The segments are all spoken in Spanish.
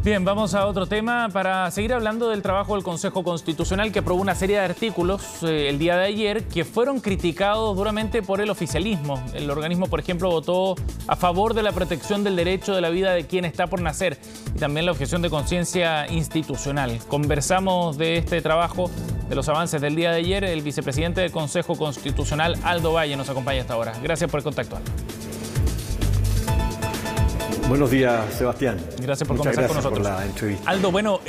Bien, vamos a otro tema para seguir hablando del trabajo del Consejo Constitucional, que aprobó una serie de artículos el día de ayer que fueron criticados duramente por el oficialismo. El organismo, por ejemplo, votó a favor de la protección del derecho de la vida de quien está por nacer y también la objeción de conciencia institucional. Conversamos de este trabajo, de los avances del día de ayer. El vicepresidente del Consejo Constitucional, Aldo Valle, nos acompaña hasta ahora. Gracias por el contacto, Aldo. Buenos días, Sebastián. Gracias por conversar con nosotros. Por la entrevista. Aldo, bueno,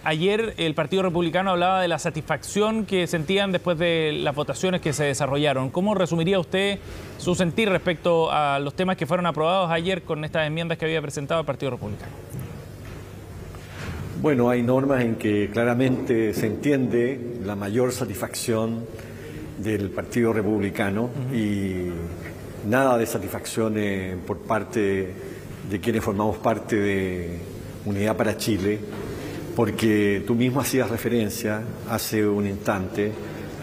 ayer el Partido Republicano hablaba de la satisfacción que sentían después de las votaciones que se desarrollaron. ¿Cómo resumiría usted su sentir respecto a los temas que fueron aprobados ayer con estas enmiendas que había presentado el Partido Republicano? Bueno, hay normas en que claramente se entiende la mayor satisfacción del Partido Republicano y nada de satisfacción por parte de quienes formamos parte de Unidad para Chile, porque tú mismo hacías referencia hace un instante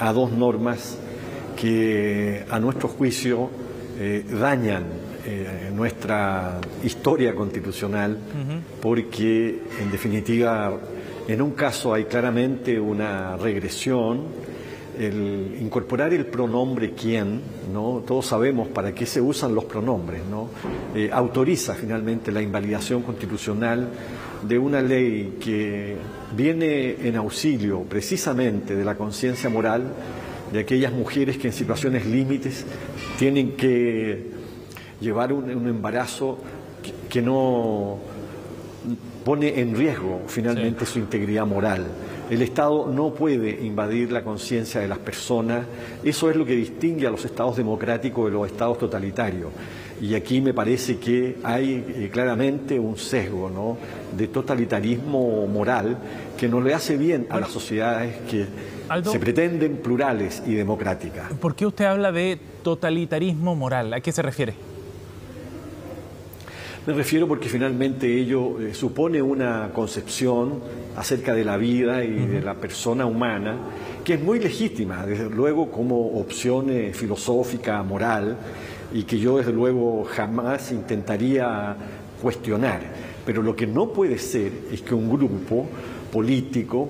a dos normas que a nuestro juicio dañan nuestra historia constitucional, porque en definitiva en un caso hay claramente una regresión. El incorporar el pronombre quién, ¿no? Todos sabemos para qué se usan los pronombres, ¿no? Autoriza finalmente la invalidación constitucional de una ley que viene en auxilio precisamente de la conciencia moral de aquellas mujeres que en situaciones límites tienen que llevar un embarazo que no pone en riesgo finalmente su integridad moral. El Estado no puede invadir la conciencia de las personas. Eso es lo que distingue a los estados democráticos de los estados totalitarios. Y aquí me parece que hay claramente un sesgo, ¿no?, de totalitarismo moral que no le hace bien a las sociedades que se pretenden plurales y democráticas. ¿Por qué usted habla de totalitarismo moral? ¿A qué se refiere? Me refiero porque finalmente ello supone una concepción acerca de la vida y de la persona humana que es muy legítima, desde luego como opción filosófica, moral, y que yo desde luego jamás intentaría cuestionar. Pero lo que no puede ser es que un grupo político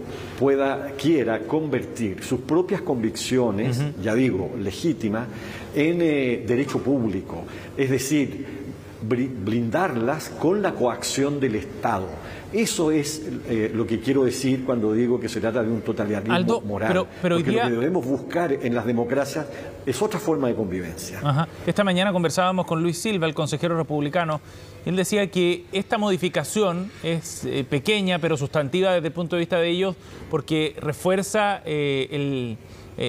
quiera convertir sus propias convicciones, ya digo, legítimas, en derecho público. Es decir, blindarlas con la coacción del Estado. Eso es lo que quiero decir cuando digo que se trata de un totalitarismo moral. Pero porque lo que debemos buscar en las democracias es otra forma de convivencia. Esta mañana conversábamos con Luis Silva, el consejero republicano. Él decía que esta modificación es pequeña, pero sustantiva desde el punto de vista de ellos, porque refuerza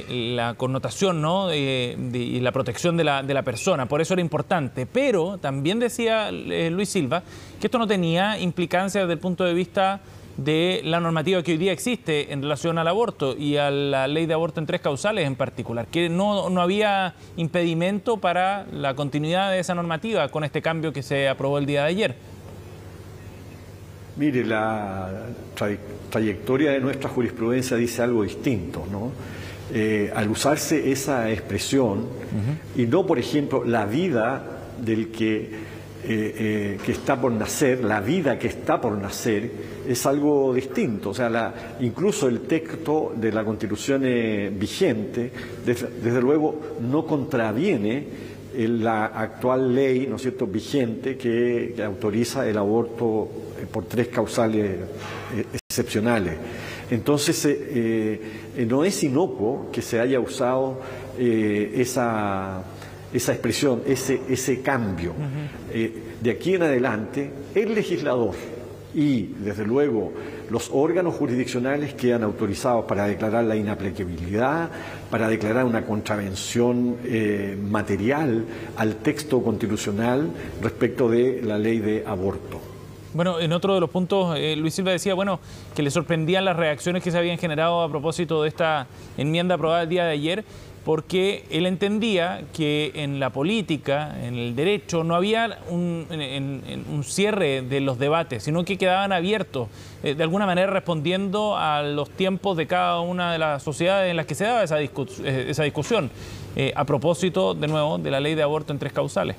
la connotación, ¿no?, y la protección de la persona. Por eso era importante. Pero también decía Luis Silva que esto no tenía implicancias desde el punto de vista de la normativa que hoy día existe en relación al aborto y a la ley de aborto en 3 causales en particular, que no había impedimento para la continuidad de esa normativa con este cambio que se aprobó el día de ayer. Mire, la trayectoria de nuestra jurisprudencia dice algo distinto, ¿no? Al usarse esa expresión, y no, por ejemplo, la vida del que está por nacer, la vida que está por nacer, es algo distinto. O sea, incluso el texto de la Constitución vigente, desde luego, no contraviene la actual ley, ¿no es cierto?, vigente que autoriza el aborto por 3 causales excepcionales. Entonces, no es inocuo que se haya usado esa expresión, ese cambio. De aquí en adelante, el legislador y, desde luego, los órganos jurisdiccionales quedan autorizados para declarar la inaplicabilidad, para declarar una contravención material al texto constitucional respecto de la ley de aborto. Bueno, en otro de los puntos, Luis Silva decía, bueno, que le sorprendían las reacciones que se habían generado a propósito de esta enmienda aprobada el día de ayer, porque él entendía que en la política, en el derecho, no había un cierre de los debates, sino que quedaban abiertos, de alguna manera respondiendo a los tiempos de cada una de las sociedades en las que se daba esa discusión, a propósito, de nuevo, de la ley de aborto en 3 causales.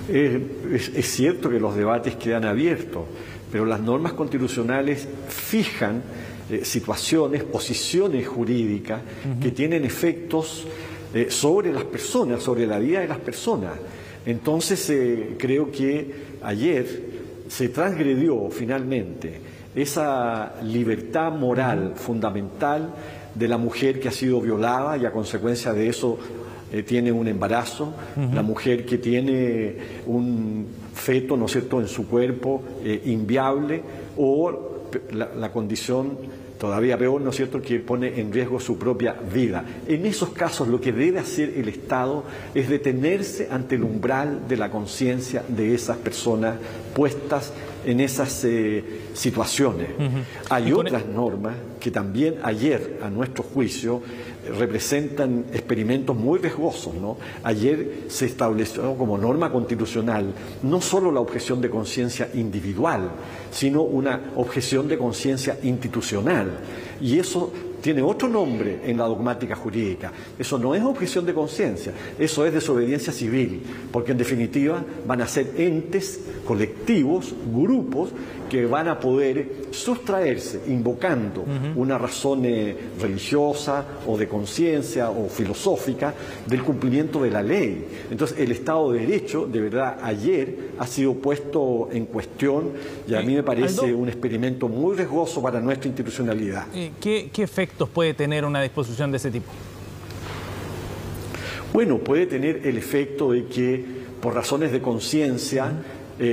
Es cierto que los debates quedan abiertos, pero las normas constitucionales fijan situaciones, posiciones jurídicas que tienen efectos sobre las personas, sobre la vida de las personas. Entonces creo que ayer se transgredió finalmente esa libertad moral fundamental de la mujer que ha sido violada y a consecuencia de eso tiene un embarazo, la mujer que tiene un feto, ¿no es cierto?, en su cuerpo inviable, o la condición todavía peor, ¿no es cierto?, que pone en riesgo su propia vida. En esos casos lo que debe hacer el Estado es detenerse ante el umbral de la conciencia de esas personas puestas en esas situaciones. Hay otras normas que también ayer, a nuestro juicio, representan experimentos muy riesgosos, ¿no? Ayer se estableció como norma constitucional no solo la objeción de conciencia individual, sino una objeción de conciencia institucional. Y eso tiene otro nombre en la dogmática jurídica. Eso no es objeción de conciencia, eso es desobediencia civil, porque en definitiva van a ser entes colectivos, grupos, que van a poder sustraerse invocando una razón religiosa o de conciencia o filosófica del cumplimiento de la ley. Entonces el Estado de Derecho, de verdad, ayer ha sido puesto en cuestión y a mí me parece un experimento muy riesgoso para nuestra institucionalidad. ¿Qué efectos puede tener una disposición de ese tipo? Bueno, puede tener el efecto de que por razones de conciencia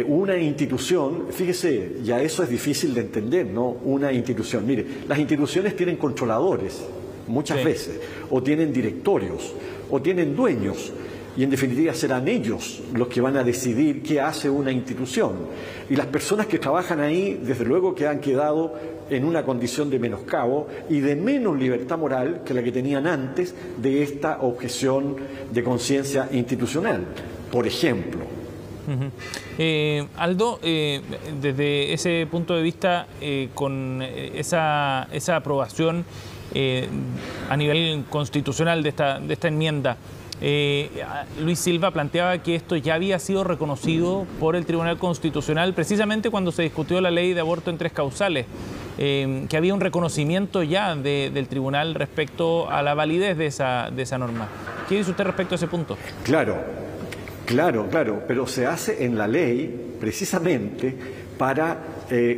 una institución, fíjese, ya eso es difícil de entender, ¿no? Una institución, mire, las instituciones tienen controladores muchas veces, o tienen directorios, o tienen dueños, y en definitiva serán ellos los que van a decidir qué hace una institución. Y las personas que trabajan ahí, desde luego que han quedado en una condición de menoscabo y de menos libertad moral que la que tenían antes de esta objeción de conciencia institucional, por ejemplo. Aldo, desde ese punto de vista, con esa aprobación a nivel constitucional de esta enmienda, Luis Silva planteaba que esto ya había sido reconocido por el Tribunal Constitucional precisamente cuando se discutió la ley de aborto en 3 causales, que había un reconocimiento ya del tribunal respecto a la validez de esa norma. ¿Qué dice usted respecto a ese punto? Claro, pero se hace en la ley precisamente para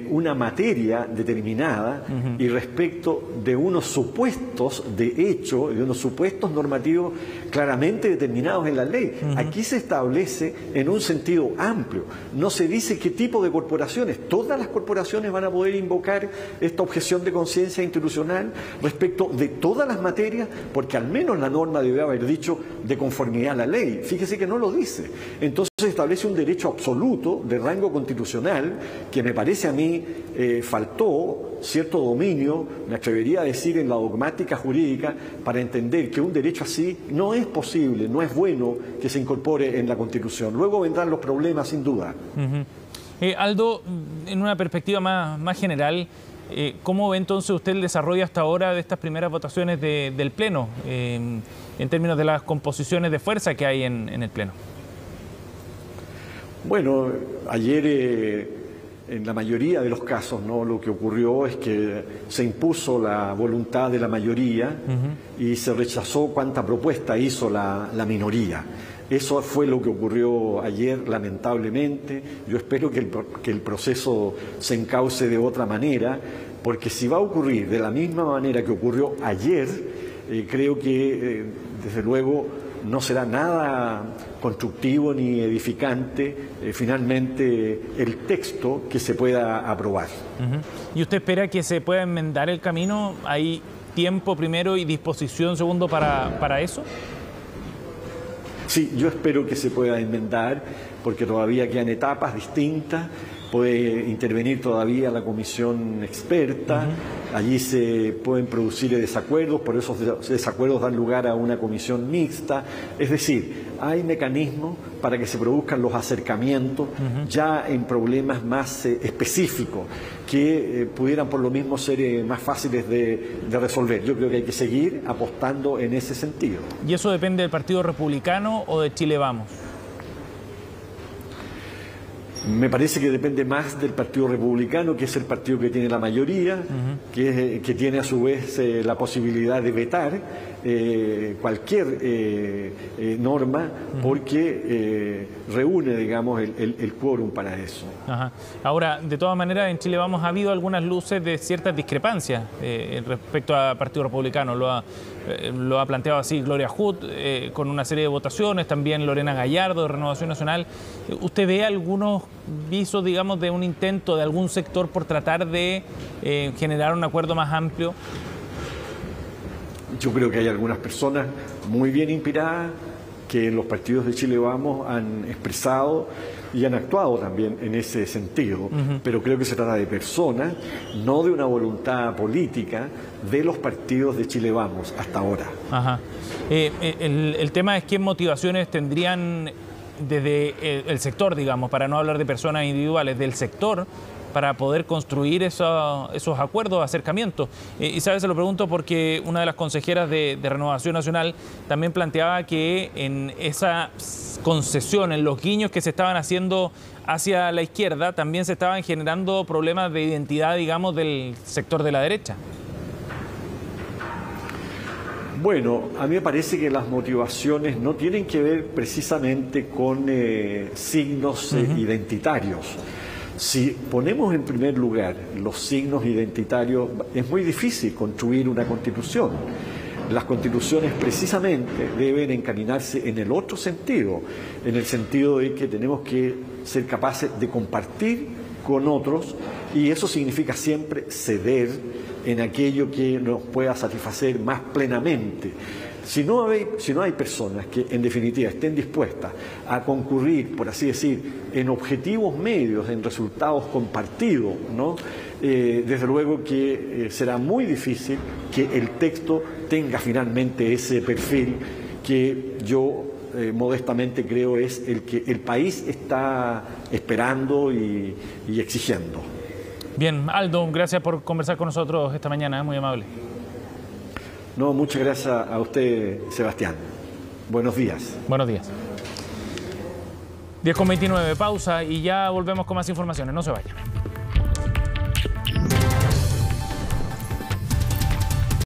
una materia determinada y respecto de unos supuestos de hecho, de unos supuestos normativos claramente determinados en la ley. Aquí se establece en un sentido amplio. No se dice qué tipo de corporaciones. Todas las corporaciones van a poder invocar esta objeción de conciencia institucional respecto de todas las materias, porque al menos la norma debe haber dicho de conformidad a la ley. Fíjese que no lo dice. Entonces establece un derecho absoluto de rango constitucional que me parece a mí faltó cierto dominio, me atrevería a decir, en la dogmática jurídica para entender que un derecho así no es posible, no es bueno que se incorpore en la Constitución. Luego vendrán los problemas, sin duda. Aldo, en una perspectiva más general, ¿cómo ve entonces usted el desarrollo hasta ahora de estas primeras votaciones del Pleno, en términos de las composiciones de fuerza que hay en el Pleno? Bueno, ayer en la mayoría de los casos, ¿no?, lo que ocurrió es que se impuso la voluntad de la mayoría y se rechazó cuanta propuesta hizo la minoría. Eso fue lo que ocurrió ayer, lamentablemente. Yo espero que el proceso se encauce de otra manera, porque si va a ocurrir de la misma manera que ocurrió ayer, creo que desde luego no será nada constructivo ni edificante finalmente el texto que se pueda aprobar. ¿Y usted espera que se pueda enmendar el camino? ¿Hay tiempo primero y disposición segundo para eso? Sí, yo espero que se pueda enmendar porque todavía quedan etapas distintas. Puede intervenir todavía la comisión experta, allí se pueden producir desacuerdos, por esos desacuerdos dan lugar a una comisión mixta, es decir, hay mecanismos para que se produzcan los acercamientos ya en problemas más específicos que pudieran por lo mismo ser más fáciles de resolver. Yo creo que hay que seguir apostando en ese sentido. ¿Y eso depende del Partido Republicano o de Chile Vamos? Me parece que depende más del Partido Republicano, que es el partido que tiene la mayoría, que tiene a su vez la posibilidad de vetar cualquier norma, porque reúne, digamos, el quórum para eso. Ajá. Ahora, de todas maneras, en Chile Vamos ha habido algunas luces de ciertas discrepancias respecto al Partido Republicano. Lo ha planteado así Gloria Hood, con una serie de votaciones, también Lorena Gallardo de Renovación Nacional. ¿Usted ve algunos visos, digamos, de un intento de algún sector por tratar de generar un acuerdo más amplio? Yo creo que hay algunas personas muy bien inspiradas que los partidos de Chile Vamos han expresado y han actuado también en ese sentido, pero creo que se trata de personas, no de una voluntad política de los partidos de Chile Vamos hasta ahora. Ajá. El tema es qué motivaciones tendrían desde el sector, digamos, para no hablar de personas individuales, del sector, para poder construir esos acuerdos, acercamientos. Y sabes, se lo pregunto porque una de las consejeras de Renovación Nacional también planteaba que en esa concesión, en los guiños que se estaban haciendo hacia la izquierda, también se estaban generando problemas de identidad, digamos, del sector de la derecha. Bueno, a mí me parece que las motivaciones no tienen que ver precisamente con signos identitarios. Si ponemos en primer lugar los signos identitarios, es muy difícil construir una constitución. Las constituciones precisamente deben encaminarse en el otro sentido, en el sentido de que tenemos que ser capaces de compartir con otros, y eso significa siempre ceder en aquello que nos pueda satisfacer más plenamente. Si no hay personas que en definitiva estén dispuestas a concurrir, por así decir, en objetivos medios, en resultados compartidos, ¿no? Desde luego que será muy difícil que el texto tenga finalmente ese perfil que yo modestamente creo es el que el país está esperando y exigiendo. Bien, Aldo, gracias por conversar con nosotros esta mañana, muy amable. No, muchas gracias a usted, Sebastián. Buenos días. Buenos días. 10:29, pausa y ya volvemos con más informaciones. No se vayan.